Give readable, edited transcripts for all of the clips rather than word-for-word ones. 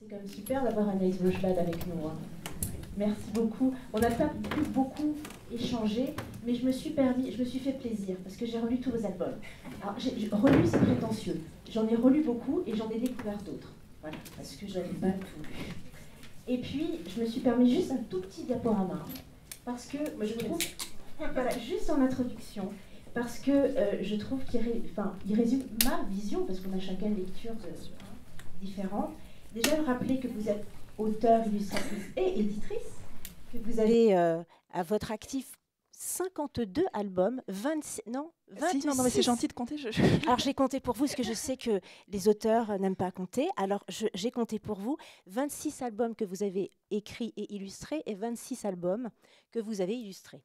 C'est quand même super d'avoir Anaïs Blochbad avec nous, hein. Merci beaucoup. On n'a pas pu beaucoup échanger, mais je me suis fait plaisir parce que j'ai relu tous vos albums. Alors, j'ai relu, c'est prétentieux. J'en ai relu beaucoup et j'en ai découvert d'autres. Voilà, parce que je n'avais pas tout lu. Et puis, je me suis permis juste un tout petit diaporama, parce que moi, je trouve, voilà, juste en introduction, parce que je trouve il résume ma vision, parce qu'on a chacun une lecture différente. Déjà, me rappeler que vous êtes auteur, illustratrice et éditrice, que vous avez à votre actif 52 albums, 26, non, 26. Si, non, mais c'est gentil de compter. Alors j'ai compté pour vous, parce que je sais que les auteurs n'aiment pas compter. Alors j'ai compté pour vous 26 albums que vous avez écrits et illustrés et 26 albums que vous avez illustrés.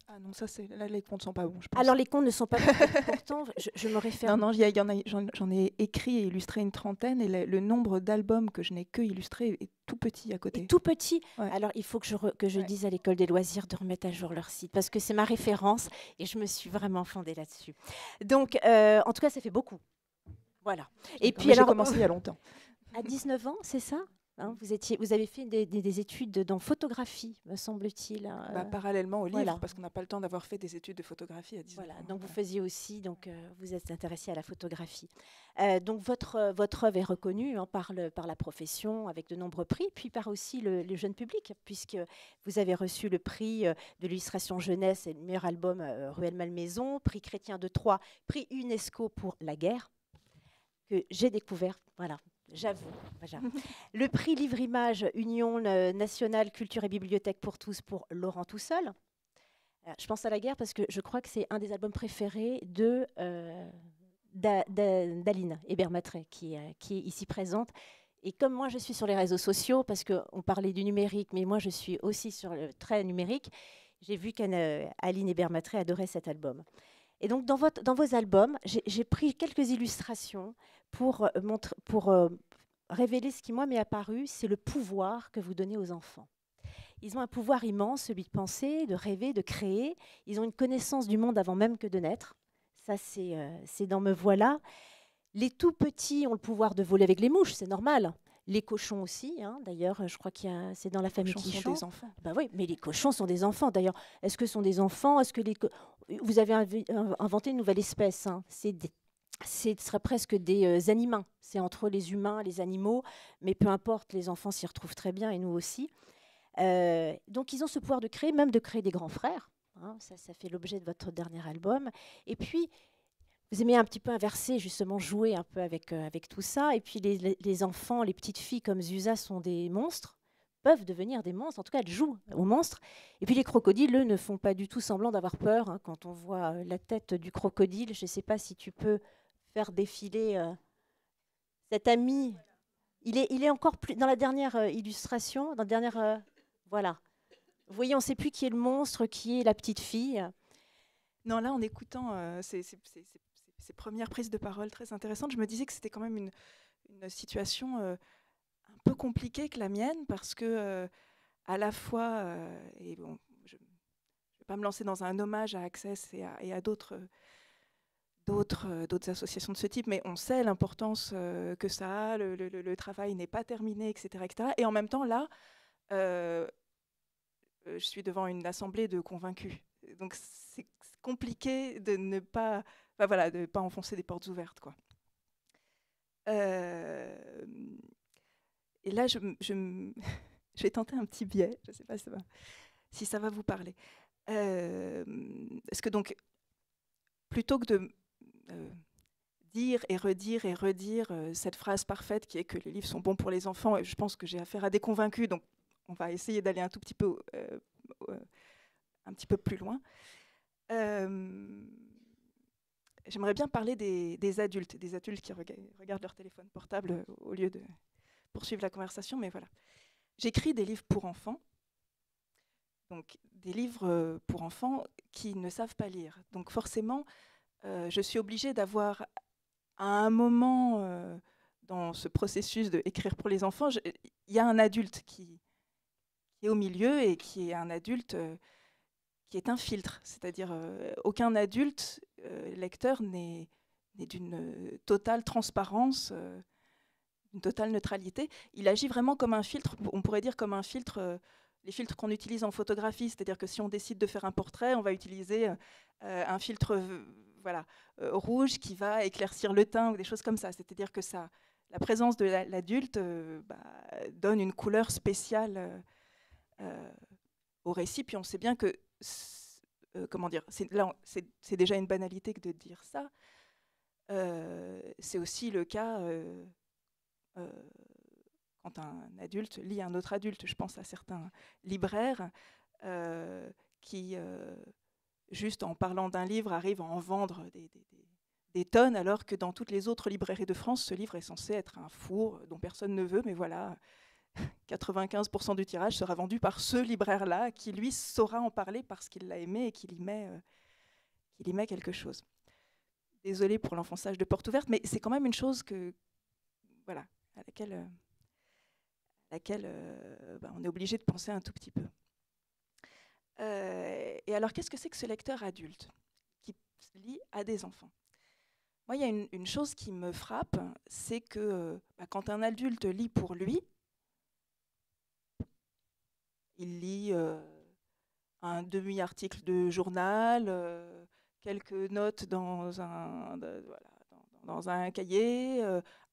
Ah non, ça c'est là les comptes sont pas bons, je pense. Alors les comptes ne sont pas bons. Pourtant, je me réfère. Non, j'en ai écrit et illustré une trentaine et le nombre d'albums que je n'ai que illustrés est tout petit à côté. Et tout petit. Ouais. Alors il faut que je dise à l'école des loisirs de remettre à jour leur site, parce que c'est ma référence et je me suis vraiment fondée là-dessus. Donc en tout cas, ça fait beaucoup. Voilà. Et puis alors, j'ai commencé il y a longtemps. À 19 ans, c'est ça? Hein, vous avez fait des études dans photographie, me semble-t-il. Parallèlement au livre, parce qu'on n'a pas le temps d'avoir fait des études de photographie à 19 ans. Donc vous faisiez aussi, donc vous êtes intéressé à la photographie. Donc votre œuvre est reconnue, hein, par la profession, avec de nombreux prix, puis par aussi le jeune public, puisque vous avez reçu le prix de l'illustration jeunesse et le meilleur album Ruelle Malmaison, prix Chrétien de Troyes, prix UNESCO pour la guerre, que j'ai découvert, voilà. J'avoue. Voilà. Le prix Livre-Image Union nationale culture et bibliothèque pour tous pour Laurent tout seul. Je pense à la guerre parce que je crois que c'est un des albums préférés d'Aline Hébert-Matré qui est ici présente. Et comme moi je suis sur les réseaux sociaux, parce qu'on parlait du numérique, mais moi je suis aussi sur le trait numérique, j'ai vu qu'Aline Hébert-Matré adorait cet album. Et donc, dans vos albums, j'ai pris quelques illustrations pour révéler ce qui, moi, m'est apparu, c'est le pouvoir que vous donnez aux enfants. Ils ont un pouvoir immense, celui de penser, de rêver, de créer. Ils ont une connaissance du monde avant même que de naître. Ça, c'est dans Me voilà. Les tout petits ont le pouvoir de voler avec les mouches, c'est normal. Les cochons aussi, hein. D'ailleurs, je crois c'est dans la famille Cochons Tichon. sont des enfants. Bah oui, mais les cochons sont des enfants. D'ailleurs, est-ce que ce sont des enfants? Est-ce que vous avez inventé une nouvelle espèce, hein. Ce serait presque des animaux. C'est entre les humains et les animaux, mais peu importe, les enfants s'y retrouvent très bien et nous aussi. Donc, ils ont ce pouvoir de créer, même de créer des grands frères, hein. Ça fait l'objet de votre dernier album. Et puis, vous aimez un petit peu inverser, justement, jouer un peu avec tout ça. Et puis les enfants, les petites filles comme Zusa sont des monstres, peuvent devenir des monstres. En tout cas, elles jouent aux monstres. Et puis les crocodiles, eux, ne font pas du tout semblant d'avoir peur, hein. Quand on voit la tête du crocodile, je ne sais pas si tu peux faire défiler cet ami. Il est encore plus... Dans la dernière illustration, dans la dernière... voilà. Vous voyez, on ne sait plus qui est le monstre, qui est la petite fille. Non, là, en écoutant ces premières prises de parole très intéressantes, je me disais que c'était quand même une situation un peu compliquée que la mienne, parce que à la fois, et bon, je ne vais pas me lancer dans un hommage à Access et à d'autres associations de ce type, mais on sait l'importance que ça a, le travail n'est pas terminé, etc., etc. Et en même temps, là, je suis devant une assemblée de convaincus. Donc c'est compliqué de ne pas, de pas enfoncer des portes ouvertes, quoi. Et là, je vais tenter un petit biais. Je ne sais pas si ça va vous parler. Parce que donc, plutôt que de dire et redire cette phrase parfaite qui est que les livres sont bons pour les enfants, et je pense que j'ai affaire à des convaincus, donc on va essayer d'aller un petit peu plus loin. J'aimerais bien parler des adultes qui regardent leur téléphone portable au lieu de poursuivre la conversation, mais voilà. J'écris des livres pour enfants, donc des livres pour enfants qui ne savent pas lire. Donc forcément, je suis obligée d'avoir à un moment dans ce processus d'écrire pour les enfants, il y a un adulte qui est au milieu et qui est un adulte qui est un filtre. C'est-à-dire aucun adulte lecteur n'est d'une totale transparence une totale neutralité. Il agit vraiment comme un filtre, on pourrait dire comme un filtre, les filtres qu'on utilise en photographie, c'est-à-dire que si on décide de faire un portrait, on va utiliser un filtre rouge qui va éclaircir le teint ou des choses comme ça. C'est-à-dire que ça, la présence de l'adulte donne une couleur spéciale au récit. Puis on sait bien que, comment dire, c'est déjà une banalité que de dire ça. C'est aussi le cas quand un adulte lit un autre adulte. Je pense à certains libraires qui, juste en parlant d'un livre, arrivent à en vendre des tonnes, alors que dans toutes les autres librairies de France, ce livre est censé être un four dont personne ne veut, mais voilà, 95% du tirage sera vendu par ce libraire-là, qui lui saura en parler parce qu'il l'a aimé et qu'il y met quelque chose. Désolée pour l'enfonçage de porte ouverte, mais c'est quand même une chose à laquelle on est obligé de penser un tout petit peu. Et alors, qu'est-ce que c'est que ce lecteur adulte qui lit à des enfants? Moi, il y a une chose qui me frappe, c'est que quand un adulte lit pour lui, il lit un demi-article de journal, quelques notes dans un cahier,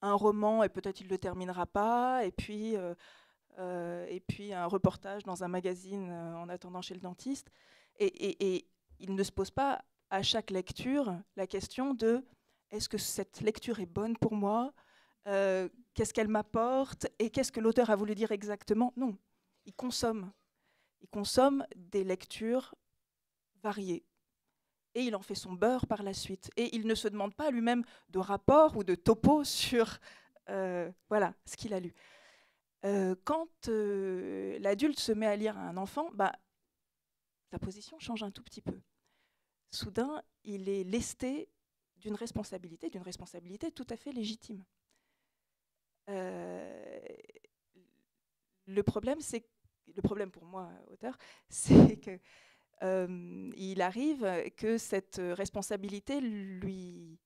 un roman, et peut-être il ne le terminera pas, et puis un reportage dans un magazine en attendant chez le dentiste. Et il ne se pose pas à chaque lecture la question de est-ce que cette lecture est bonne pour moi, qu'est-ce qu'elle m'apporte et qu'est-ce que l'auteur a voulu dire exactement. Non, il consomme des lectures variées. Et il en fait son beurre par la suite. Et il ne se demande pas lui-même de rapport ou de topo sur ce qu'il a lu. Quand l'adulte se met à lire à un enfant, sa position change un tout petit peu. Soudain, il est lesté d'une responsabilité tout à fait légitime. Le problème pour moi, auteur, c'est que il arrive que cette responsabilité lui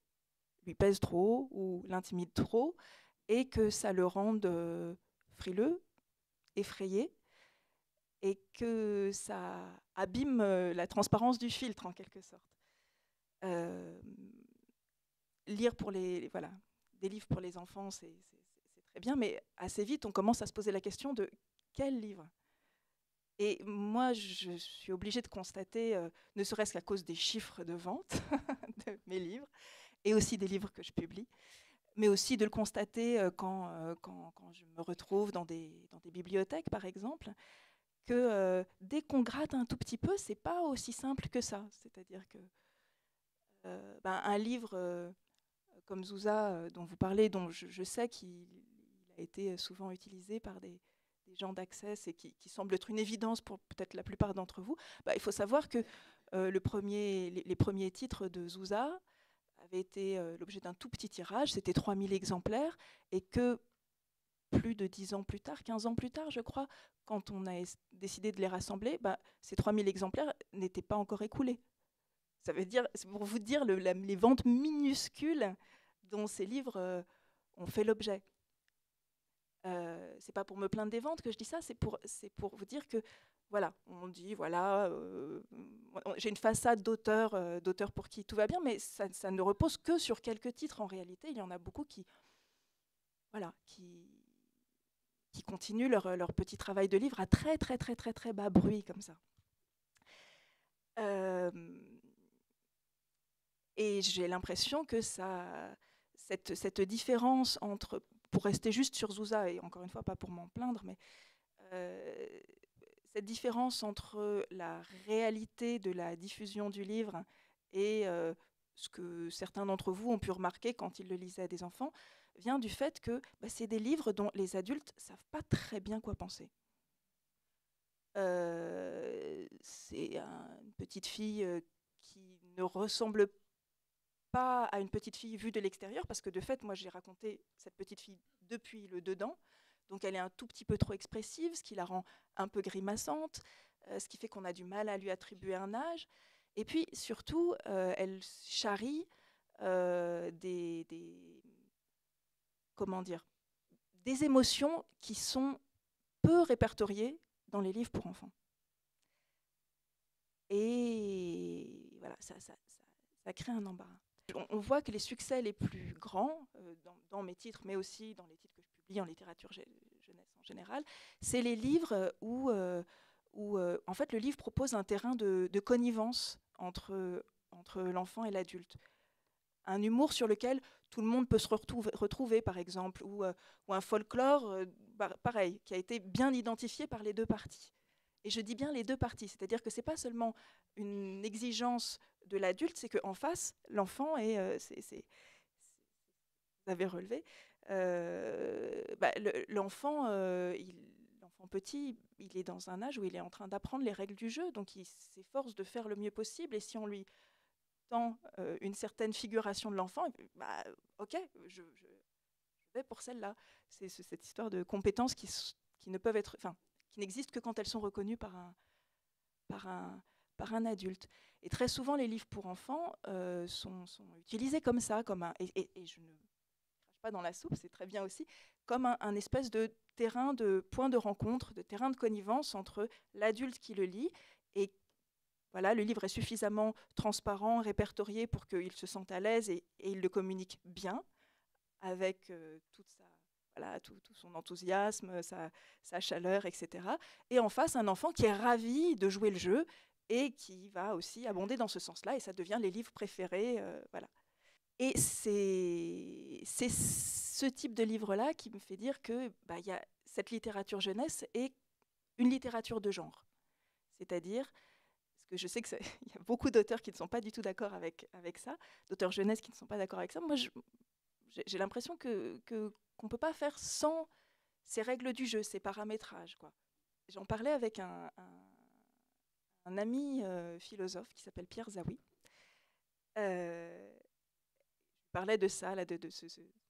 pèse trop ou l'intimide trop et que ça le rende frileux, effrayé, et que ça abîme la transparence du filtre en quelque sorte. Lire des livres pour les enfants, c'est très bien, mais assez vite on commence à se poser la question de quel livre. Et moi, je suis obligée de constater, ne serait-ce qu'à cause des chiffres de vente de mes livres, et aussi des livres que je publie, mais aussi de le constater quand je me retrouve dans des bibliothèques, par exemple, que dès qu'on gratte un tout petit peu, c'est pas aussi simple que ça. C'est-à-dire que un livre comme Zouza, dont vous parlez, dont je sais qu'il a été souvent utilisé par des gens d'Access et qui semble être une évidence pour peut-être la plupart d'entre vous, il faut savoir que les premiers titres de Zouza avaient été l'objet d'un tout petit tirage, c'était 3000 exemplaires, et que plus de 10 ans plus tard, 15 ans plus tard, je crois, quand on a décidé de les rassembler, ces 3000 exemplaires n'étaient pas encore écoulés. Ça veut dire, c'est pour vous dire les ventes minuscules dont ces livres ont fait l'objet. C'est pas pour me plaindre des ventes que je dis ça, c'est pour vous dire que on dit j'ai une façade d'auteur pour qui tout va bien, mais ça ne repose que sur quelques titres. En réalité, il y en a beaucoup qui continuent leur petit travail de livre à très très très très très bas bruit comme ça. Et j'ai l'impression que cette différence entre, pour rester juste sur Zouza, et encore une fois pas pour m'en plaindre, mais cette différence entre la réalité de la diffusion du livre et ce que certains d'entre vous ont pu remarquer quand ils le lisaient à des enfants, vient du fait que c'est des livres dont les adultes ne savent pas très bien quoi penser. C'est une petite fille qui ne ressemble pas à une petite fille vue de l'extérieur, parce que de fait, moi j'ai raconté cette petite fille depuis le dedans, donc elle est un tout petit peu trop expressive, ce qui la rend un peu grimaçante, ce qui fait qu'on a du mal à lui attribuer un âge. Et puis surtout, elle charrie comment dire, des émotions qui sont peu répertoriées dans les livres pour enfants. Et voilà, ça crée un embarras. On voit que les succès les plus grands dans mes titres, mais aussi dans les titres que je publie en littérature jeunesse en général, c'est les livres où en fait, le livre propose un terrain de connivence entre l'enfant et l'adulte. Un humour sur lequel tout le monde peut se retrouver, par exemple, ou un folklore, pareil, qui a été bien identifié par les deux parties. Et je dis bien les deux parties, c'est-à-dire que ce n'est pas seulement une exigence de l'adulte, c'est qu'en face, l'enfant est, vous avez relevé, l'enfant petit, il est dans un âge où il est en train d'apprendre les règles du jeu, donc il s'efforce de faire le mieux possible, et si on lui tend une certaine figuration de l'enfant, bah, ok, je vais pour celle-là. C'est cette histoire de compétences qui ne peuvent être, enfin, qui n'existent que quand elles sont reconnues par un adulte. Et très souvent, les livres pour enfants sont utilisés comme ça, et je ne crache pas dans la soupe, c'est très bien aussi, comme un espèce de terrain de point de rencontre, de terrain de connivence entre l'adulte qui le lit et voilà, le livre est suffisamment transparent, répertorié pour qu'il se sente à l'aise et il le communique bien avec tout son enthousiasme, sa chaleur, etc. Et en face, un enfant qui est ravi de jouer le jeu et qui va aussi abonder dans ce sens-là, et ça devient les livres préférés. Voilà. Et c'est ce type de livre-là qui me fait dire que cette littérature jeunesse est une littérature de genre. C'est-à-dire, parce que je sais qu'il y a beaucoup d'auteurs qui ne sont pas du tout d'accord avec ça, d'auteurs jeunesse qui ne sont pas d'accord avec ça. Moi, j'ai l'impression qu'on ne peut pas faire sans ces règles du jeu, ces paramétrages, quoi. J'en parlais avec un ami philosophe qui s'appelle Pierre Zawi. Je parlais de ça, là, de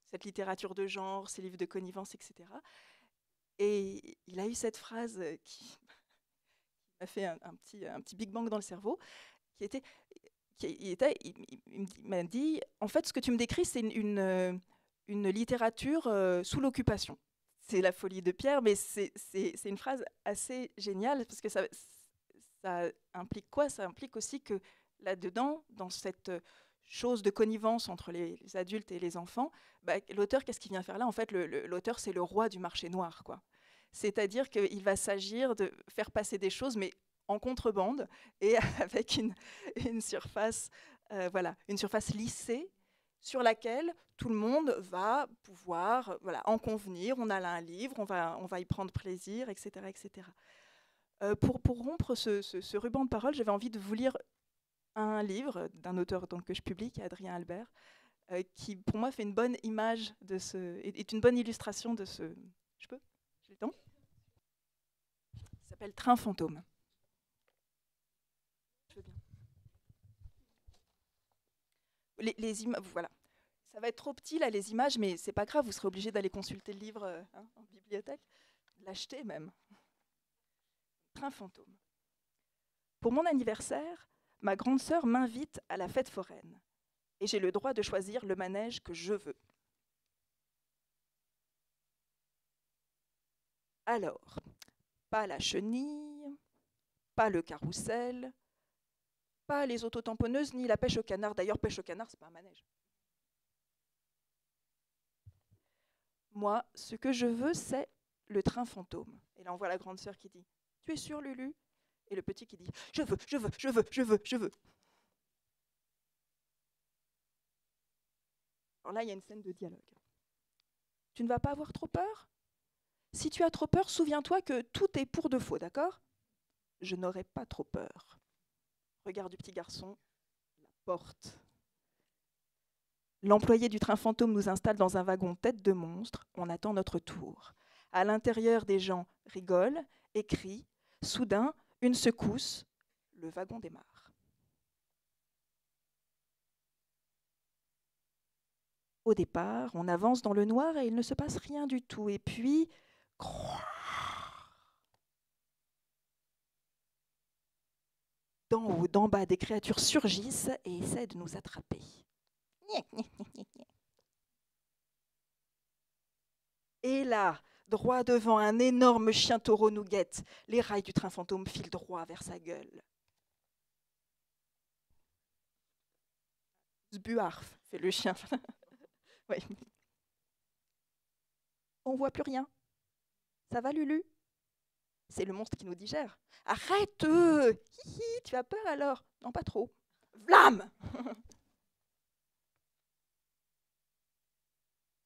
cette littérature de genre, ces livres de connivence, etc. Et il a eu cette phrase qui m'a fait un petit Big Bang dans le cerveau, il m'a dit, en fait, ce que tu me décris, c'est une littérature sous l'occupation. C'est la folie de Pierre, mais c'est une phrase assez géniale, parce que ça implique quoi? Ça implique aussi que là-dedans, dans cette chose de connivence entre les adultes et les enfants, l'auteur, qu'est-ce qu'il vient faire là? En fait, l'auteur, c'est le roi du marché noir, quoi. C'est-à-dire qu'il va s'agir de faire passer des choses, mais en contrebande et avec une surface, une surface lissée sur laquelle tout le monde va pouvoir en convenir. On a là un livre, on va y prendre plaisir, etc. etc. Pour rompre ce ruban de parole, j'avais envie de vous lire un livre d'un auteur donc, que je publie, qui est Adrien Albert, qui pour moi fait une bonne image est une bonne illustration de ce... Je peux? J'ai le temps? Ça s'appelle Train fantôme. Je veux bien. Les images, voilà. Ça va être trop petit là, les images, mais c'est pas grave, vous serez obligé d'aller consulter le livre en bibliothèque, l'acheter même. Train fantôme. Pour mon anniversaire, ma grande sœur m'invite à la fête foraine et j'ai le droit de choisir le manège que je veux. Alors, pas la chenille, pas le carrousel, pas les autotamponneuses ni la pêche au canard. D'ailleurs, pêche au canard, c'est pas un manège. Moi, ce que je veux, c'est le train fantôme. Et là, on voit la grande sœur qui dit « Tu es sûre, Lulu ?» Et le petit qui dit « Je veux, je veux, je veux, je veux, je veux. » Alors là, il y a une scène de dialogue. « Tu ne vas pas avoir trop peur ? Si tu as trop peur, souviens-toi que tout est pour de faux, d'accord ? Je n'aurai pas trop peur. Regard du petit garçon, la porte. L'employé du train fantôme nous installe dans un wagon tête de monstre. On attend notre tour. À l'intérieur, des gens rigolent et crient. Soudain, une secousse. Le wagon démarre. Au départ, on avance dans le noir et il ne se passe rien du tout. Et puis, d'en haut, d'en bas, des créatures surgissent et essaient de nous attraper. Et là, droit devant, un énorme chien taureau nous guette. Les rails du train fantôme filent droit vers sa gueule. Zbuarf, fait le chien. Oui. On voit plus rien. Ça va, Lulu? C'est le monstre qui nous digère. Arrête! Hihi, tu as peur alors? Non, pas trop. Vlam!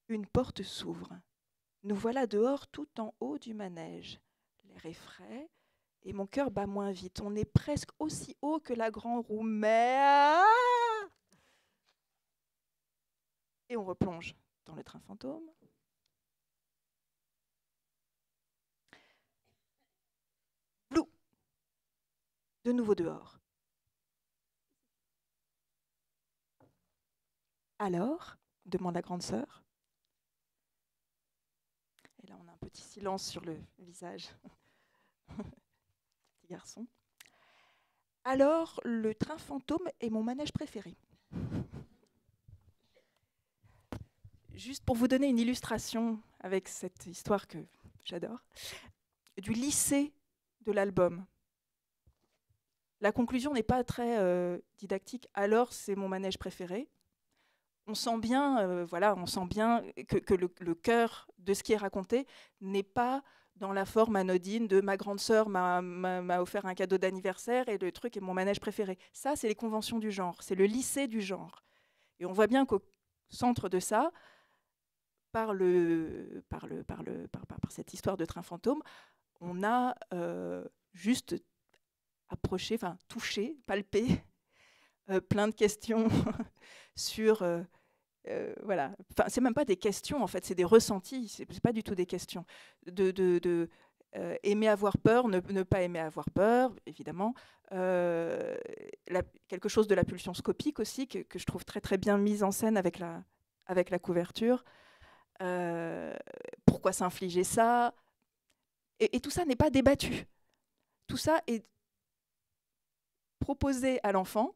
Une porte s'ouvre. Nous voilà dehors tout en haut du manège. L'air est frais et mon cœur bat moins vite. On est presque aussi haut que la grande roue, mais... Et on replonge dans le train fantôme. Blou! De nouveau dehors. Alors? Demande la grande sœur. Et là, on a un petit silence sur le visage. Petit garçon. Alors, le train fantôme est mon manège préféré. Juste pour vous donner une illustration avec cette histoire que j'adore, du lycée de l'album. La conclusion n'est pas très didactique. Alors, c'est mon manège préféré. On sent bien, on sent bien que le cœur de ce qui est raconté n'est pas dans la forme anodine de ma grande sœur m'a offert un cadeau d'anniversaire et le truc est mon manège préféré. Ça, c'est les conventions du genre, c'est le lycée du genre. Et on voit bien qu'au centre de ça, par cette histoire de train fantôme, on a juste approché, enfin touché, palpé, plein de questions sur... voilà. Enfin, c'est même pas des questions, en fait, c'est des ressentis, c'est pas du tout des questions. Aimer avoir peur, ne pas aimer avoir peur, évidemment. Quelque chose de la pulsion scopique aussi, que je trouve très très bien mise en scène avec la couverture. Pourquoi s'infliger ça? Et tout ça n'est pas débattu. Tout ça est proposé à l'enfant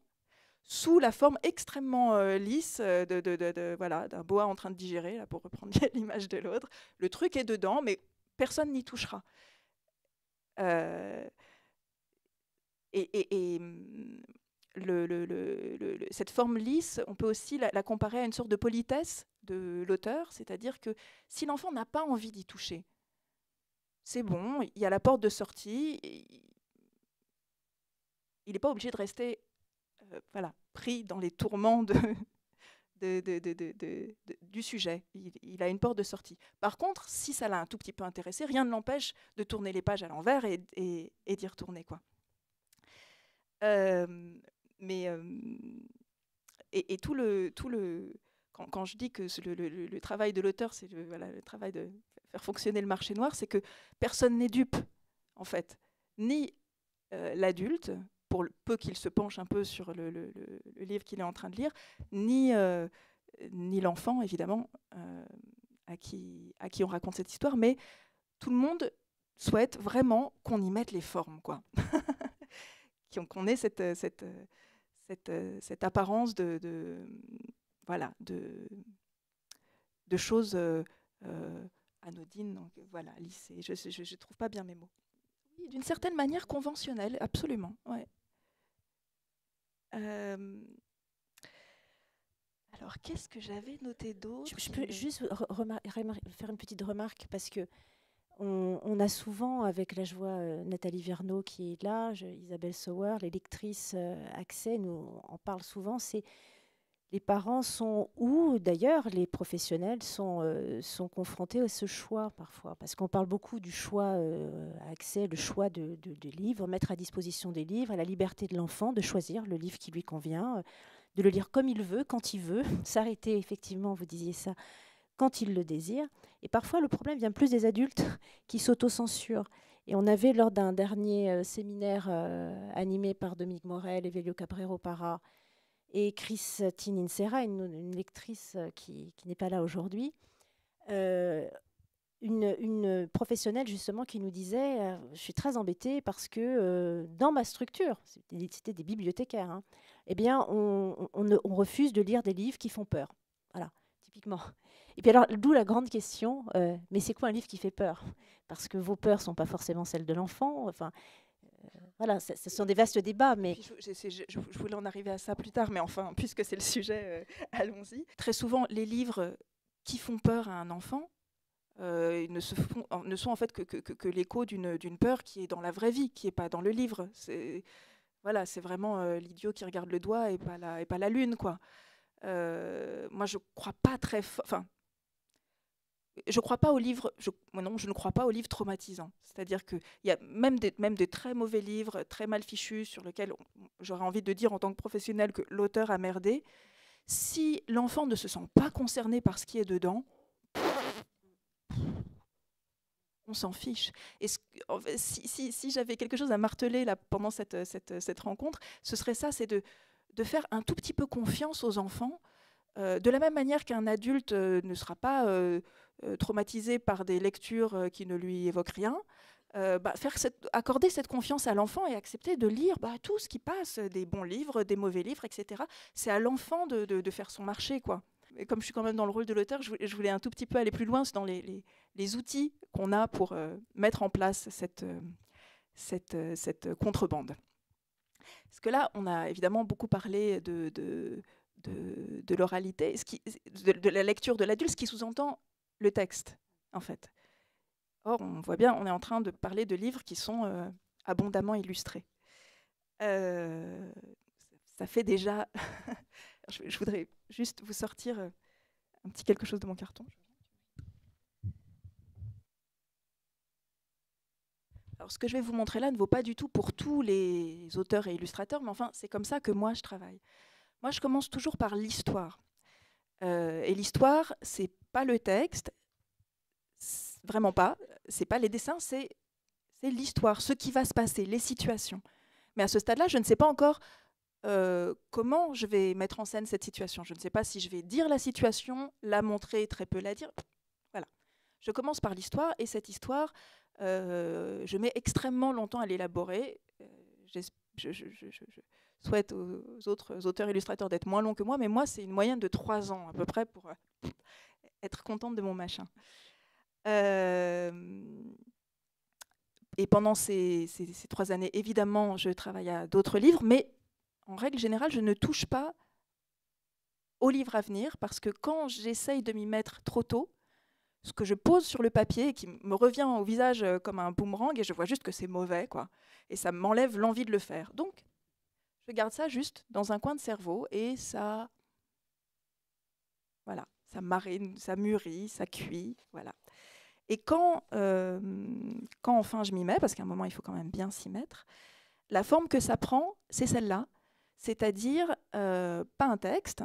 sous la forme extrêmement lisse d'un boa en train de digérer, là, pour reprendre bien l'image de l'autre. Le truc est dedans, mais personne n'y touchera. Cette forme lisse, on peut aussi la comparer à une sorte de politesse de l'auteur, c'est-à-dire que si l'enfant n'a pas envie d'y toucher, c'est bon, il y a la porte de sortie, il n'est pas obligé de rester pris dans les tourments du sujet. Il a une porte de sortie. Par contre, si ça l'a un tout petit peu intéressé, rien ne l'empêche de tourner les pages à l'envers et d'y retourner, quoi. Quand je dis que le travail de l'auteur, c'est le travail de faire fonctionner le marché noir, c'est que personne n'est dupe, en fait. Ni l'adulte, pour peu qu'il se penche un peu sur le livre qu'il est en train de lire, ni l'enfant, évidemment, à qui on raconte cette histoire, mais tout le monde souhaite vraiment qu'on y mette les formes, quoi. Qu'on ait cette apparence de choses anodines, donc voilà, lycée. Je ne trouve pas bien mes mots. Oui, d'une certaine manière conventionnelle, absolument. Ouais. Alors, qu'est-ce que j'avais noté d'autre? Je peux juste faire une petite remarque, parce que on a souvent, avec, là je vois Nathalie Verneau qui est là, Isabelle Sauer, les lectrices Accès, nous en parle souvent, c'est les parents sont, ou d'ailleurs les professionnels sont confrontés à ce choix parfois, parce qu'on parle beaucoup du choix Accès, le choix de livres, mettre à disposition des livres, à la liberté de l'enfant de choisir le livre qui lui convient, de le lire comme il veut, quand il veut, s'arrêter, effectivement, vous disiez ça, quand il le désire. Et parfois, le problème vient plus des adultes qui s'autocensurent. Et on avait, lors d'un dernier séminaire animé par Dominique Morel, Evelio Cabrero-Parra et Christine Insera, une lectrice qui n'est pas là aujourd'hui, une professionnelle justement qui nous disait je suis très embêtée parce que dans ma structure, c'était des bibliothécaires, hein, eh bien on refuse de lire des livres qui font peur. Voilà. typiquement. Et puis alors, d'où la grande question, mais c'est quoi un livre qui fait peur? Parce que vos peurs ne sont pas forcément celles de l'enfant. Enfin, voilà, ce sont des vastes débats, mais... Puis je voulais en arriver à ça plus tard, mais enfin, puisque c'est le sujet, allons-y. Très souvent, les livres qui font peur à un enfant ne sont en fait que l'écho d'une peur qui est dans la vraie vie, qui n'est pas dans le livre. Voilà, c'est vraiment l'idiot qui regarde le doigt et pas la lune, quoi. Moi, je crois pas très fort. Enfin, je crois pas aux livres. Non, je ne crois pas aux livres traumatisants. C'est-à-dire qu'il y a même des très mauvais livres, très mal fichus, sur lesquels j'aurais envie de dire en tant que professionnel que l'auteur a merdé. Si l'enfant ne se sent pas concerné par ce qui est dedans, on s'en fiche. Et si j'avais quelque chose à marteler là, pendant cette rencontre, ce serait ça, c'est de faire un tout petit peu confiance aux enfants, de la même manière qu'un adulte ne sera pas traumatisé par des lectures qui ne lui évoquent rien. Accorder cette confiance à l'enfant et accepter de lire tout ce qui passe, des bons livres, des mauvais livres, etc. C'est à l'enfant de faire son marché, quoi. Et comme je suis quand même dans le rôle de l'auteur, je voulais un tout petit peu aller plus loin dans les outils qu'on a pour mettre en place cette contrebande. Parce que là, on a évidemment beaucoup parlé de l'oralité, de la lecture de l'adulte, ce qui sous-entend le texte, en fait. Or, on voit bien, on est en train de parler de livres qui sont abondamment illustrés. Ça fait déjà... je voudrais juste vous sortir un petit quelque chose de mon carton. Alors, ce que je vais vous montrer là ne vaut pas du tout pour tous les auteurs et illustrateurs, mais enfin, c'est comme ça que moi, je travaille. Moi, je commence toujours par l'histoire. Et l'histoire, c'est pas le texte, vraiment pas. C'est pas les dessins, c'est l'histoire, ce qui va se passer, les situations. Mais à ce stade-là, je ne sais pas encore comment je vais mettre en scène cette situation. Je ne sais pas si je vais dire la situation, la montrer, très peu la dire. Voilà. Je commence par l'histoire, et cette histoire, je mets extrêmement longtemps à l'élaborer. Je souhaite aux autres auteurs illustrateurs d'être moins longs que moi, mais moi, c'est une moyenne de 3 ans à peu près pour être contente de mon machin. Et pendant ces 3 années, évidemment, je travaille à d'autres livres, mais en règle générale, je ne touche pas aux livres à venir, parce que quand j'essaye de m'y mettre trop tôt, ce que je pose sur le papier et qui me revient au visage comme un boomerang, et je vois juste que c'est mauvais, quoi. Et ça m'enlève l'envie de le faire. Donc, je garde ça juste dans un coin de cerveau, et ça... Voilà, ça marine, ça mûrit, ça cuit, voilà. Et quand enfin je m'y mets, parce qu'à un moment, il faut quand même bien s'y mettre, la forme que ça prend, c'est celle-là. C'est-à-dire, pas un texte,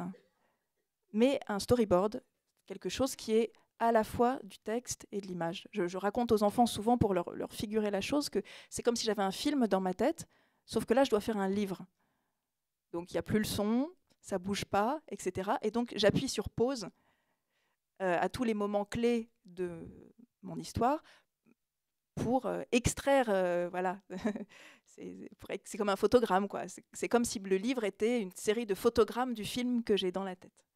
mais un storyboard, quelque chose qui est à la fois du texte et de l'image. Je raconte aux enfants souvent pour leur figurer la chose que c'est comme si j'avais un film dans ma tête, sauf que là, je dois faire un livre. Donc, il n'y a plus le son, ça ne bouge pas, etc. Et donc, j'appuie sur pause à tous les moments clés de mon histoire pour extraire, voilà. C'est comme un photogramme, quoi. C'est comme si le livre était une série de photogrammes du film que j'ai dans la tête.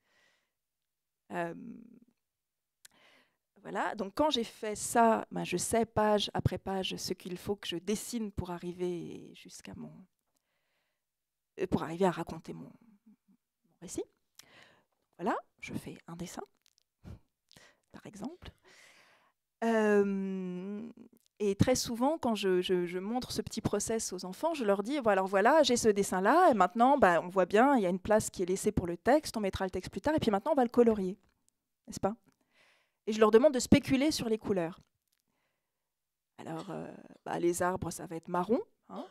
Voilà, donc quand j'ai fait ça, je sais page après page ce qu'il faut que je dessine pour arriver pour arriver à raconter mon récit. Voilà, je fais un dessin, par exemple. Et très souvent, quand je montre ce petit process aux enfants, je leur dis, alors voilà, j'ai ce dessin-là, et maintenant, on voit bien, il y a une place qui est laissée pour le texte, on mettra le texte plus tard, et puis maintenant, on va le colorier, n'est-ce pas? Et je leur demande de spéculer sur les couleurs. Alors, les arbres, ça va être marron, hein,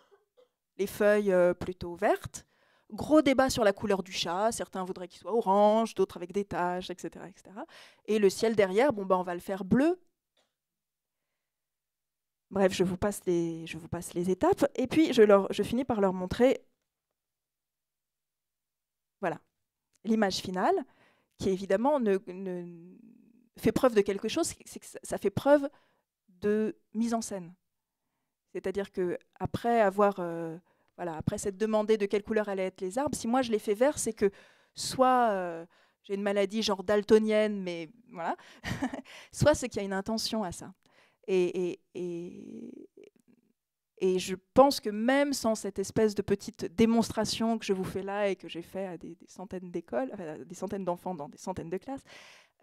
les feuilles plutôt vertes. Gros débat sur la couleur du chat, certains voudraient qu'il soit orange, d'autres avec des taches, etc., etc. Et le ciel derrière, on va le faire bleu. Bref, je vous passe les étapes. Et puis, je finis par leur montrer, voilà, l'image finale, qui évidemment fait preuve de quelque chose, c'est que ça fait preuve de mise en scène. C'est-à-dire qu'après après s'être demandé de quelle couleur allaient être les arbres, si moi je les fais verts, c'est que soit j'ai une maladie genre daltonienne, mais voilà. Soit c'est qu'il y a une intention à ça. Et je pense que même sans cette espèce de petite démonstration que je vous fais là et que j'ai fait à des centaines d'écoles, enfin, des centaines d'enfants dans des centaines de classes,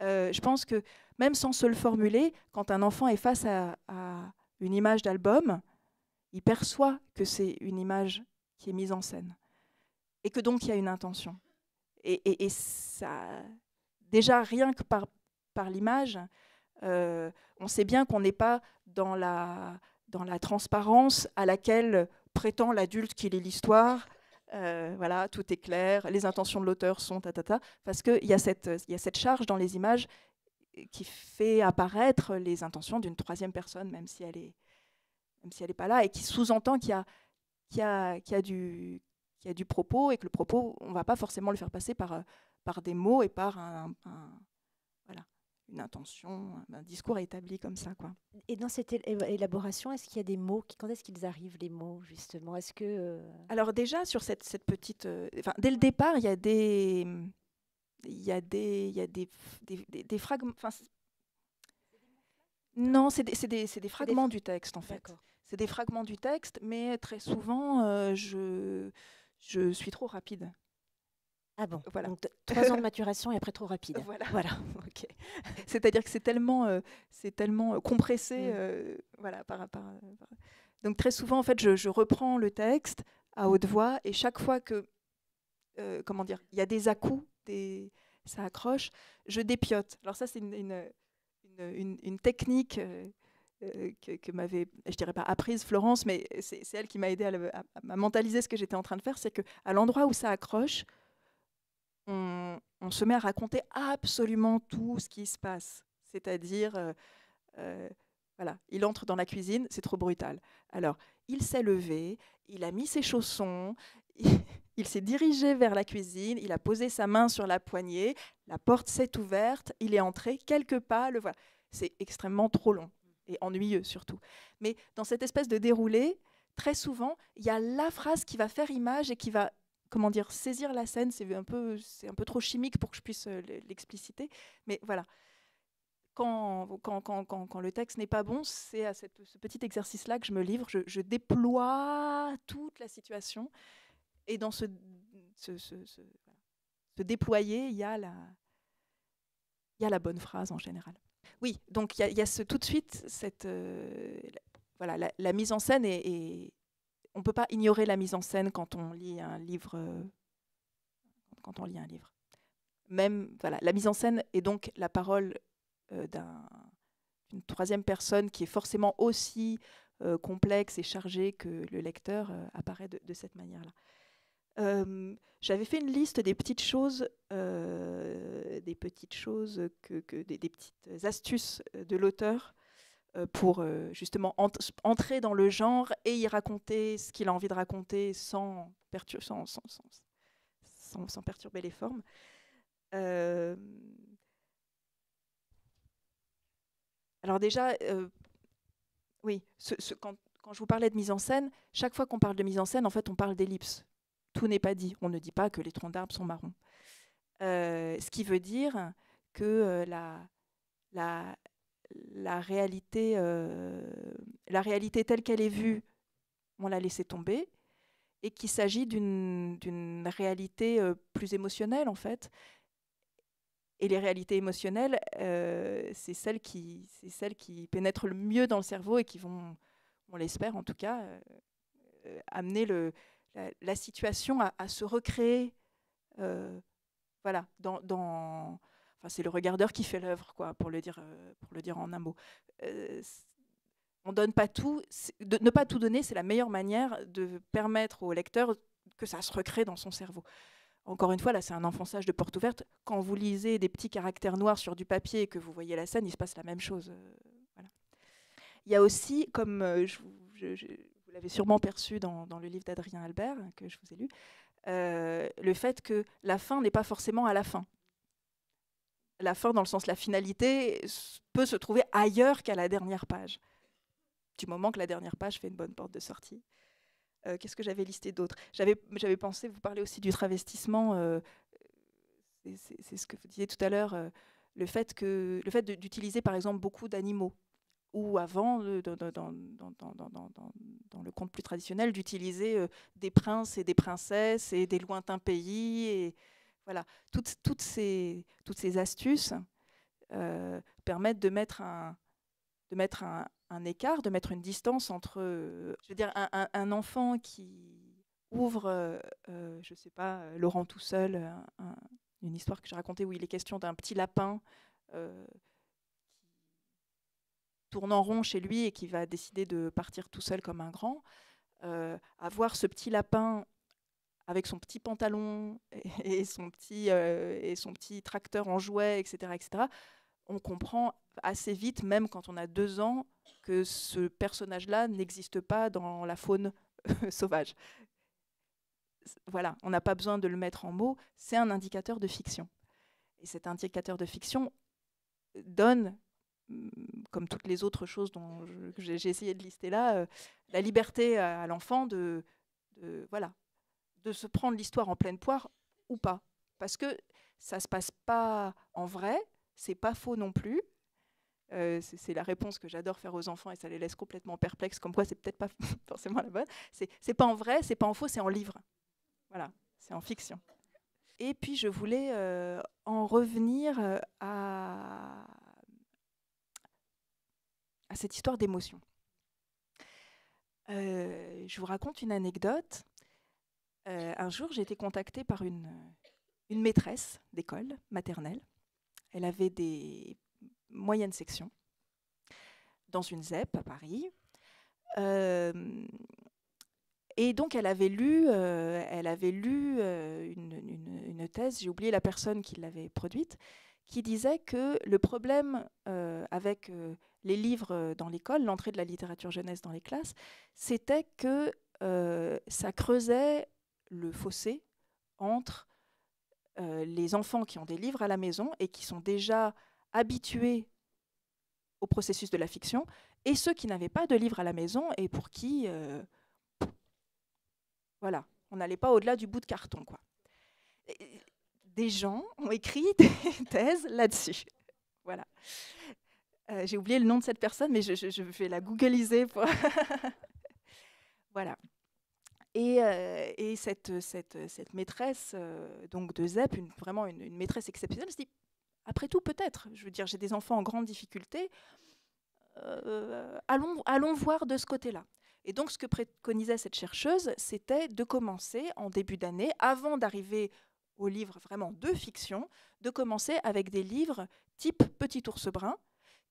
je pense que même sans se le formuler, quand un enfant est face à une image d'album, il perçoit que c'est une image qui est mise en scène et que donc il y a une intention. Et ça, déjà rien que par l'image, on sait bien qu'on n'est pas dans la transparence à laquelle prétend l'adulte qui lit l'histoire. Voilà, tout est clair, les intentions de l'auteur sont parce qu'il y a cette charge dans les images qui fait apparaître les intentions d'une troisième personne, même si elle est pas là, et qui sous-entend qu'il y a du propos, et que le propos, on ne va pas forcément le faire passer par des mots et par voilà, une intention, un discours établi comme ça, quoi. Et dans cette élaboration, est-ce qu'il y a des mots quand est-ce qu'ils arrivent, les mots, justement? Est-ce que Alors déjà, sur cette petite... dès le départ, il y a des fragments... Non, c'est des fragments du texte, en fait. C'est des fragments du texte, mais très souvent, je suis trop rapide. Ah bon, voilà. Donc 3 ans de maturation et après trop rapide. Voilà. Okay. C'est-à-dire que c'est tellement compressé. Voilà, Donc très souvent, en fait, je reprends le texte à haute voix, et chaque fois que, comment dire, il y a des à-coups, ça accroche, je dépiote. Alors ça, c'est une technique que m'avait, je dirais pas apprise Florence, mais c'est elle qui m'a aidé à mentaliser ce que j'étais en train de faire. C'est qu'à l'endroit où ça accroche, on se met à raconter absolument tout ce qui se passe. C'est-à-dire, voilà, il entre dans la cuisine, c'est trop brutal. Alors, il s'est levé, il a mis ses chaussons, il s'est dirigé vers la cuisine, il a posé sa main sur la poignée, la porte s'est ouverte, il est entré, quelques pas, le voilà. C'est extrêmement trop long et ennuyeux surtout. Mais dans cette espèce de déroulé, très souvent, il y a la phrase qui va faire image et qui va, comment dire, saisir la scène. C'est un peu trop chimique pour que je puisse l'expliciter, mais voilà. Quand le texte n'est pas bon, c'est à ce petit exercice-là que je me livre. Je déploie toute la situation, et dans ce déployer, il y a la bonne phrase en général. Oui, donc il y a tout de suite voilà, la mise en scène, et on ne peut pas ignorer la mise en scène quand on lit un livre. Même, voilà, la mise en scène est donc la parole d'une troisième personne qui est forcément aussi complexe et chargée que le lecteur apparaît de cette manière-là. J'avais fait une liste des petites choses, des petites astuces de l'auteur pour justement entrer dans le genre et y raconter ce qu'il a envie de raconter sans perturber les formes. Alors déjà, oui, quand je vous parlais de mise en scène, chaque fois qu'on parle de mise en scène, en fait, on parle d'ellipse. Tout n'est pas dit. On ne dit pas que les troncs d'arbres sont marrons. Ce qui veut dire que la réalité telle qu'elle est vue, on l'a laissée tomber, et qu'il s'agit d'une réalité plus émotionnelle, en fait. Et les réalités émotionnelles, c'est celles qui pénètrent le mieux dans le cerveau et qui vont, on l'espère en tout cas, amener la situation à se recréer. Voilà, enfin, c'est le regardeur qui fait l'œuvre, quoi, pour le dire en un mot. On donne pas tout. Ne pas tout donner, c'est la meilleure manière de permettre au lecteur que ça se recrée dans son cerveau. Encore une fois, là, c'est un enfonçage de porte ouverte. Quand vous lisez des petits caractères noirs sur du papier et que vous voyez la scène, il se passe la même chose. Voilà. Il y a aussi, comme vous l'avez sûrement perçu dans le livre d'Adrien Albert, que je vous ai lu, le fait que la fin n'est pas forcément à la fin. La fin, dans le sens la finalité, peut se trouver ailleurs qu'à la dernière page, du moment que la dernière page fait une bonne porte de sortie. Qu'est-ce que j'avais listé d'autre ? J'avais pensé vous parler aussi du travestissement. c'est ce que vous disiez tout à l'heure, le fait d'utiliser par exemple beaucoup d'animaux, ou avant, dans le conte plus traditionnel, d'utiliser des princes et des princesses et des lointains pays. Et voilà, toutes ces astuces permettent de mettre un écart, de mettre une distance entre, je veux dire, un enfant qui ouvre, je ne sais pas, Laurent tout seul, une histoire que j'ai racontée où il est question d'un petit lapin tourne en rond chez lui et qui va décider de partir tout seul comme un grand, à voir ce petit lapin avec son petit pantalon et son petit tracteur en jouet, etc., etc., on comprend assez vite, même quand on a 2 ans, que ce personnage-là n'existe pas dans la faune sauvage. Voilà, on n'a pas besoin de le mettre en mots, c'est un indicateur de fiction. Et cet indicateur de fiction donne, comme toutes les autres choses dont j'ai essayé de lister là, la liberté à l'enfant voilà, de se prendre l'histoire en pleine poire ou pas. Parce que ça ne se passe pas en vrai, c'est pas faux non plus. C'est la réponse que j'adore faire aux enfants et ça les laisse complètement perplexes, comme quoi c'est peut-être pas forcément la bonne. C'est pas en vrai, c'est pas en faux, c'est en livre. Voilà, c'est en fiction. Et puis je voulais en revenir à cette histoire d'émotion. Je vous raconte une anecdote. Un jour, j'ai été contactée par une maîtresse d'école maternelle. Elle avait des moyennes sections dans une ZEP à Paris. Et donc, elle avait lu une thèse, j'ai oublié la personne qui l'avait produite, qui disait que le problème avec les livres dans l'école, l'entrée de la littérature jeunesse dans les classes, c'était que ça creusait le fossé entre les enfants qui ont des livres à la maison et qui sont déjà habitués au processus de la fiction, et ceux qui n'avaient pas de livres à la maison et pour qui, voilà, on n'allait pas au-delà du bout de carton, quoi. Et des gens ont écrit des thèses là-dessus. Voilà. J'ai oublié le nom de cette personne, mais je vais la googliser pour... Voilà. Et cette maîtresse donc de ZEP, vraiment une maîtresse exceptionnelle, se dit, après tout, peut-être, je veux dire, j'ai des enfants en grande difficulté, allons voir de ce côté-là. Et donc, ce que préconisait cette chercheuse, c'était de commencer en début d'année, avant d'arriver aux livres vraiment de fiction, de commencer avec des livres type Petit ours brun,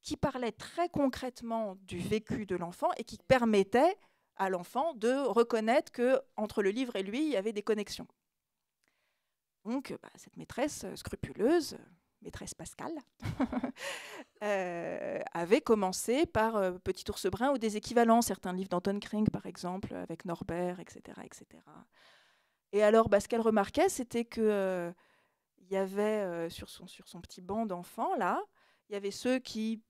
qui parlaient très concrètement du vécu de l'enfant et qui permettaient à l'enfant de reconnaître qu'entre le livre et lui, il y avait des connexions. Donc, cette maîtresse scrupuleuse, maîtresse Pascal, avait commencé par Petit ours brun ou des équivalents, certains livres d'Anton Kring, par exemple, avec Norbert, etc. etc. Et alors, ce qu'elle remarquait, c'était qu'il y avait sur son petit banc d'enfants, là, il y avait ceux qui,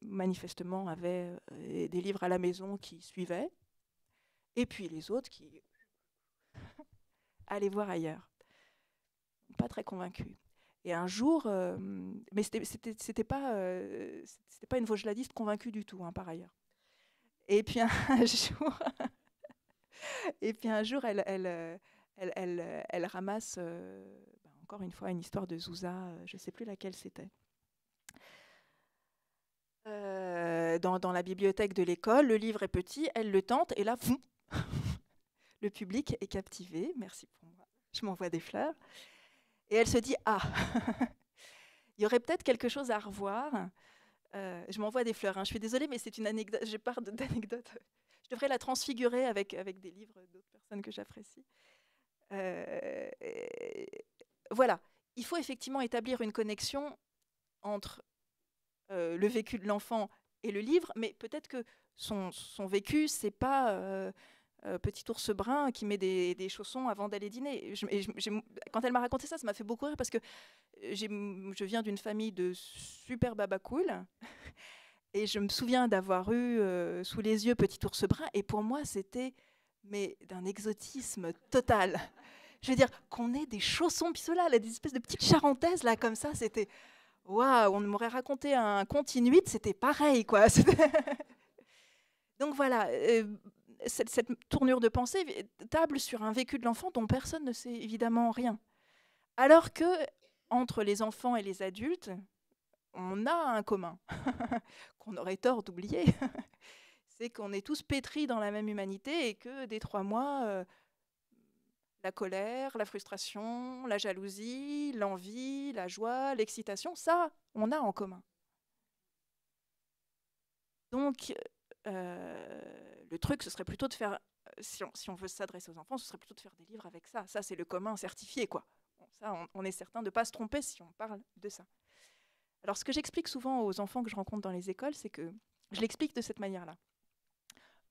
manifestement, avaient des livres à la maison qui suivaient, et puis les autres qui allaient voir ailleurs. Pas très convaincus. Et un jour, mais c'était pas une Vaugeladiste convaincue du tout, hein, par ailleurs. Et puis un jour, elle ramasse encore une fois une histoire de Zouza, je ne sais plus laquelle c'était. Dans la bibliothèque de l'école, le livre est petit, elle le tente, et là, le public est captivé. Merci pour moi, je m'envoie des fleurs. Et elle se dit, il y aurait peut-être quelque chose à revoir. Je m'envoie des fleurs, hein. Je suis désolée, mais c'est une anecdote. Je pars d'anecdotes. Je devrais la transfigurer avec des livres d'autres personnes que j'apprécie. Voilà. Il faut effectivement établir une connexion entre le vécu de l'enfant et le livre, mais peut-être que son vécu, c'est pas Petit ours brun qui met des chaussons avant d'aller dîner. Quand elle m'a raconté ça, ça m'a fait beaucoup rire parce que je viens d'une famille de super babacools et je me souviens d'avoir eu sous les yeux Petit ours brun et pour moi, c'était d'un exotisme total. Je veux dire, qu'on ait des chaussons pissolas, là, des espèces de petites charentaises, là, comme ça, c'était... Waouh, on m'aurait raconté un conte inuit, c'était pareil, quoi. Donc voilà, cette tournure de pensée table sur un vécu de l'enfant dont personne ne sait évidemment rien. Alors que, entre les enfants et les adultes, on a un commun, qu'on aurait tort d'oublier. C'est qu'on est tous pétris dans la même humanité et que dès 3 mois, la colère, la frustration, la jalousie, l'envie, la joie, l'excitation, ça, on a en commun. Donc, le truc, ce serait plutôt de faire, si on veut s'adresser aux enfants, ce serait plutôt de faire des livres avec ça. Ça, c'est le commun certifié, quoi. Bon, ça, on est certain de ne pas se tromper si on parle de ça. Alors, ce que j'explique souvent aux enfants que je rencontre dans les écoles, c'est que je l'explique de cette manière-là.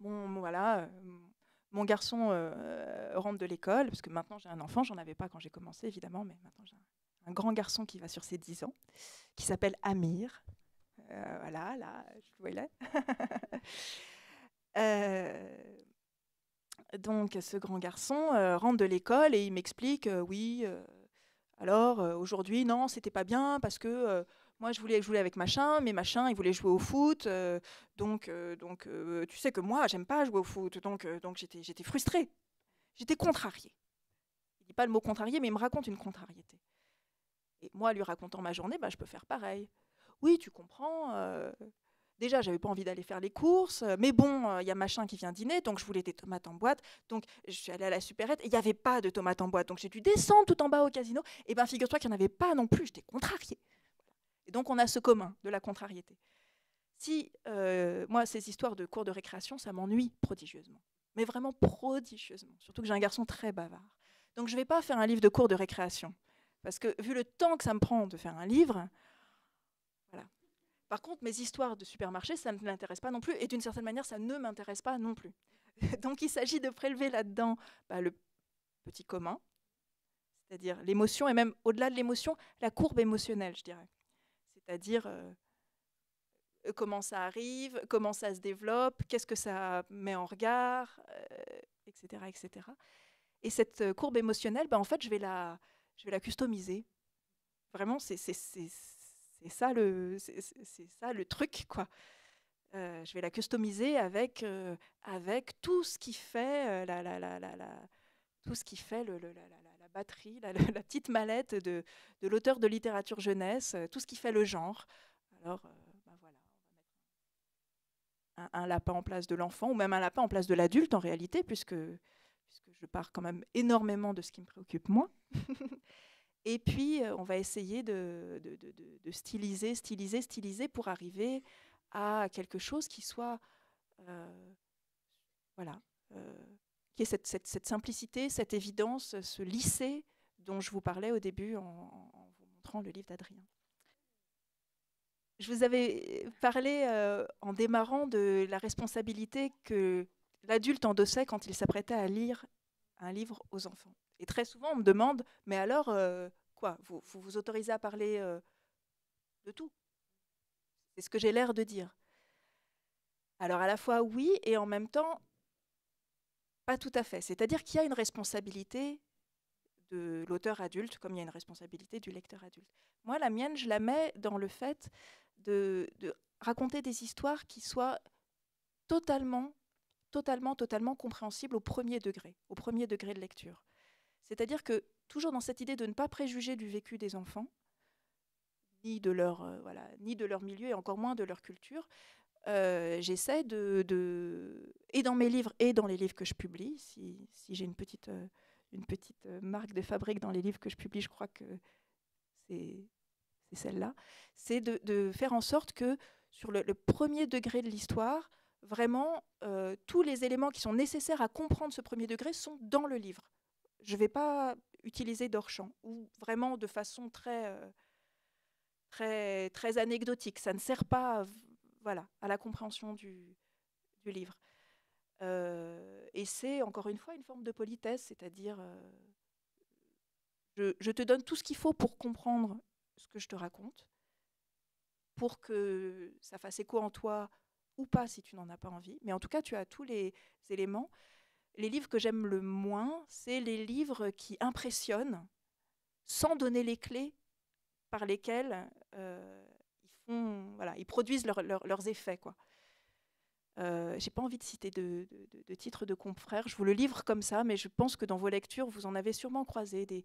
Bon, voilà, mon garçon rentre de l'école, parce que maintenant j'ai un enfant, j'en avais pas quand j'ai commencé, évidemment, mais maintenant j'ai un grand garçon qui va sur ses 10 ans, qui s'appelle Amir. Voilà, là, je le vois là. Donc, ce grand garçon rentre de l'école et il m'explique, oui, alors aujourd'hui, non, c'était pas bien parce que moi, je voulais jouer avec machin, mais machin, il voulait jouer au foot. Donc, tu sais que moi, j'aime pas jouer au foot. Donc j'étais frustrée. J'étais contrariée. Il dit pas le mot contrariée, mais il me raconte une contrariété. Et moi, lui racontant ma journée, bah, je peux faire pareil. Oui, tu comprends. Déjà, j'avais pas envie d'aller faire les courses, mais bon, il y a machin qui vient dîner, donc je voulais des tomates en boîte. Donc je suis allée à la supérette et il n'y avait pas de tomates en boîte. Donc j'ai dû descendre tout en bas au casino. Et bien, figure-toi qu'il n'y en avait pas non plus. J'étais contrariée. Et donc on a ce commun de la contrariété. Si moi, ces histoires de cours de récréation, ça m'ennuie prodigieusement. Mais vraiment prodigieusement. Surtout que j'ai un garçon très bavard. Donc je ne vais pas faire un livre de cours de récréation. Parce que vu le temps que ça me prend de faire un livre, voilà. Par contre, mes histoires de supermarché, ça ne l'intéresse pas non plus. Et d'une certaine manière, ça ne m'intéresse pas non plus. Donc il s'agit de prélever là-dedans le petit commun, c'est-à-dire l'émotion, et même au-delà de l'émotion, la courbe émotionnelle, je dirais. C'est-à-dire comment ça arrive, comment ça se développe, qu'est-ce que ça met en regard, etc., etc. Et cette courbe émotionnelle, en fait, je vais la customiser. Vraiment, c'est ça le truc, quoi. Je vais la customiser avec tout ce qui fait tout ce qui fait la batterie, la petite mallette de l'auteur de littérature jeunesse, tout ce qui fait le genre. Alors, voilà, on va mettre un lapin en place de l'enfant, ou même un lapin en place de l'adulte en réalité, puisque je pars quand même énormément de ce qui me préoccupe moi. Et puis, on va essayer de styliser pour arriver à quelque chose qui soit, voilà, qui ait cette simplicité, cette évidence, ce lycée dont je vous parlais au début en vous montrant le livre d'Adrien. Je vous avais parlé en démarrant de la responsabilité que l'adulte endossait quand il s'apprêtait à lire un livre aux enfants. Et très souvent, on me demande, mais alors, quoi, vous autorisez à parler de tout? C'est ce que j'ai l'air de dire. Alors à la fois oui, et en même temps, pas tout à fait. C'est-à-dire qu'il y a une responsabilité de l'auteur adulte, comme il y a une responsabilité du lecteur adulte. Moi, la mienne, je la mets dans le fait de raconter des histoires qui soient totalement compréhensibles au premier degré de lecture. C'est-à-dire que, toujours dans cette idée de ne pas préjuger du vécu des enfants, ni de leur milieu, et encore moins de leur culture, j'essaie et dans mes livres et dans les livres que je publie, si j'ai une petite marque de fabrique dans les livres que je publie, je crois que c'est celle-là, c'est de faire en sorte que sur le premier degré de l'histoire, vraiment, tous les éléments qui sont nécessaires à comprendre ce premier degré sont dans le livre. Je ne vais pas utiliser d'hors-champ, ou vraiment de façon très anecdotique. Ça ne sert pas à la compréhension du livre. Et c'est, encore une fois, une forme de politesse, c'est-à-dire je te donne tout ce qu'il faut pour comprendre ce que je te raconte, pour que ça fasse écho en toi ou pas si tu n'en as pas envie. Mais en tout cas, tu as tous les éléments. les livres que j'aime le moins, c'est les livres qui impressionnent sans donner les clés par lesquelles ils produisent leurs effets, quoi. J'ai pas envie de citer de titres de confrères, je vous le livre comme ça, mais je pense que dans vos lectures, vous en avez sûrement croisé des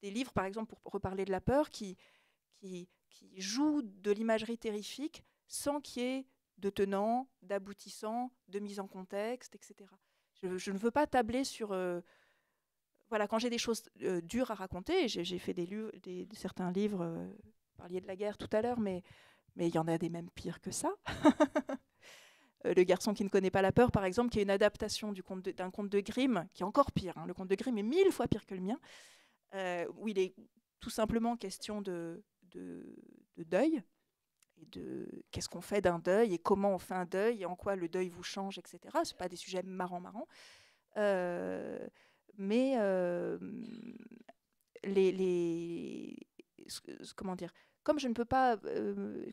livres, par exemple, pour reparler de la peur, qui jouent de l'imagerie terrifique sans qu'il y ait de tenants, d'aboutissants, de mise en contexte, etc. Je ne veux pas tabler sur... voilà, quand j'ai des choses dures à raconter, j'ai fait certains livres, vous parliez de la guerre tout à l'heure, mais il y en a des même pires que ça. Le garçon qui ne connaît pas la peur, par exemple, qui est une adaptation d'un conte de Grimm, qui est encore pire. Hein. Le conte de Grimm est 1000 fois pire que le mien, où il est tout simplement question de deuil, et de qu'est-ce qu'on fait d'un deuil, et comment on fait un deuil, et en quoi le deuil vous change, etc. Ce ne sont pas des sujets marrants. Mais comment dire, comme je ne peux pas,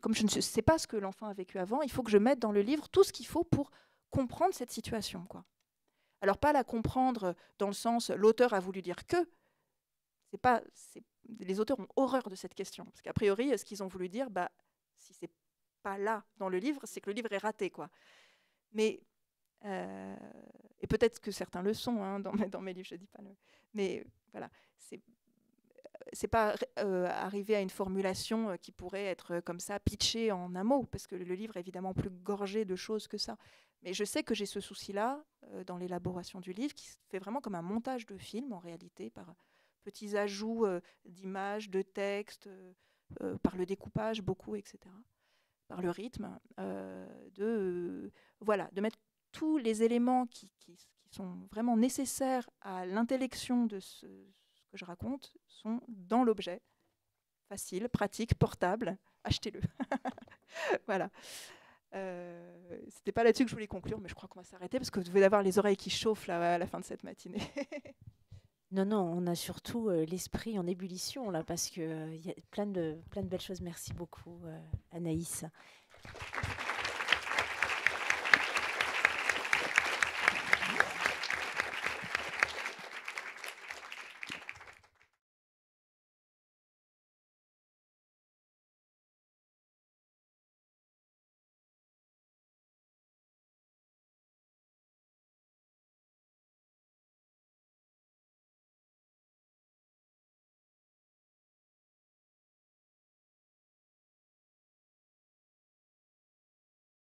comme je ne sais pas ce que l'enfant a vécu avant, il faut que je mette dans le livre tout ce qu'il faut pour comprendre cette situation, quoi. Alors pas la comprendre dans le sens l'auteur a voulu dire que. Les auteurs ont horreur de cette question, parce qu'a priori, ce qu'ils ont voulu dire, si c'est pas là dans le livre, c'est que le livre est raté, quoi. Mais et peut-être que certains le sont, hein, dans mes livres, je dis pas le. Mais voilà, c'est pas arriver à une formulation qui pourrait être comme ça, pitchée en un mot, parce que le livre est évidemment plus gorgé de choses que ça. Mais je sais que j'ai ce souci-là dans l'élaboration du livre, qui se fait vraiment comme un montage de film, en réalité, par petits ajouts d'images, de textes, par le découpage, beaucoup, etc., par le rythme, de mettre tous les éléments qui sont vraiment nécessaires à l'intellection de ce que je raconte sont dans l'objet. Facile, pratique, portable, achetez-le. Voilà. C'était pas là-dessus que je voulais conclure, mais je crois qu'on va s'arrêter parce que vous devez avoir les oreilles qui chauffent là, à la fin de cette matinée. Non, non, on a surtout l'esprit en ébullition là, parce qu'il y a plein de belles choses. Merci beaucoup, Anaïs.